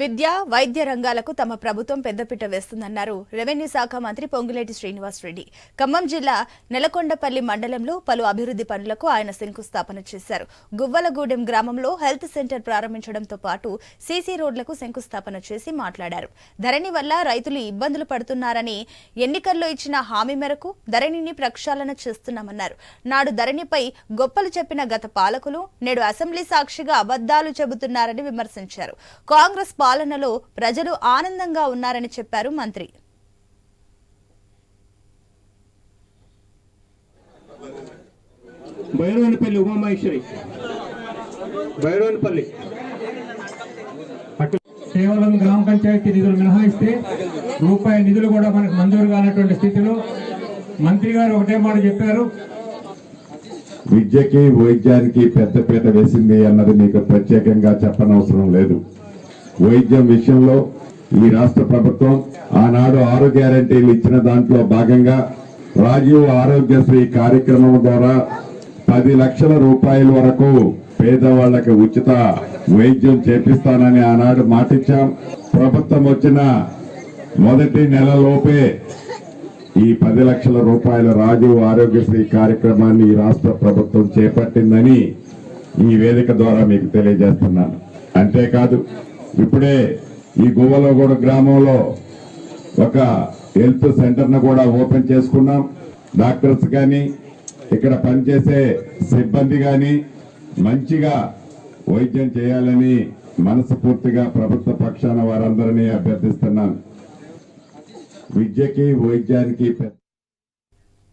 విద్య వైద్య రంగాలకు తమ ప్రభుత్వం పెద్దపీట వేస్తుందన్నారు రెవెన్యూ శాఖ మంత్రి పొంగులేటి శ్రీనివాస్ రెడ్డి. ఖమ్మం జిల్లా నెలకొండపల్లి మండలంలో పలు అభివృద్ధి పనులకు ఆయన శంకుస్థాపన చేశారు. గువ్వలగూడెం గ్రామంలో హెల్త్ సెంటర్ ప్రారంభించడంతో పాటు సీసీ రోడ్లకు శంకుస్థాపన చేసి మాట్లాడారు. ధరణి వల్ల రైతులు ఇబ్బందులు పడుతున్నారని, ఎన్నికల్లో ఇచ్చిన హామీ మేరకు ధరణిని ప్రక్షాళన చేస్తున్నామన్నారు. నాడు ధరణిపై గొప్పలు చెప్పిన గత పాలకులు నేడు అసెంబ్లీ సాక్షిగా అబద్దాలు చెబుతున్నారని విమర్శించారు. కాంగ్రెస్ పాలనలో ప్రజలు ఆనందంగా ఉన్నారని చెప్పారు మంత్రి. బైరోన్పల్లి ఉమామహేశ్వరి బైరోన్పల్లి కేవలం గ్రామ పంచాయతీ నిధులు మినహాయిస్తే రూపాయి నిధులు కూడా మనకు మంజూరు కానటువంటి స్థితిలో మంత్రి గారు ఒకటే మాట చెప్పారు, విద్యకి వైద్యానికి పెద్దపీట వేసింది అన్నది మీకు ప్రత్యేకంగా చెప్పనవసరం లేదు. వైద్యం విషయంలో ఈ రాష్ట్ర ప్రభుత్వం ఆనాడు 6 గ్యారెంటీలు ఇచ్చిన దాంట్లో భాగంగా రాజీవ్ ఆరోగ్యశ్రీ కార్యక్రమం ద్వారా 10 లక్షల రూపాయల వరకు పేదవాళ్లకు ఉచిత వైద్యం చేపిస్తానని ఆనాడు మాటిచ్చాం. ప్రభుత్వం వచ్చిన మొదటి నెలలోపే ఈ 10 లక్షల రూపాయల రాజీవ్ ఆరోగ్యశ్రీ కార్యక్రమాన్ని ఈ రాష్ట్ర ప్రభుత్వం చేపట్టిందని ఈ వేదిక ద్వారా మీకు తెలియజేస్తున్నాను. అంతేకాదు, ఇప్పుడే ఈ గువ్వలగూడ గ్రామంలో ఒక హెల్త్ సెంటర్ ను కూడా ఓపెన్ చేసుకున్నాం. డాక్టర్స్ కానీ ఇక్కడ పనిచేసే సిబ్బంది కానీ మంచిగా వైద్యం చేయాలని మనస్ఫూర్తిగా ప్రభుత్వ పక్షాన వారందరినీ అభ్యర్థిస్తున్నాను. విద్యకి వైద్యానికి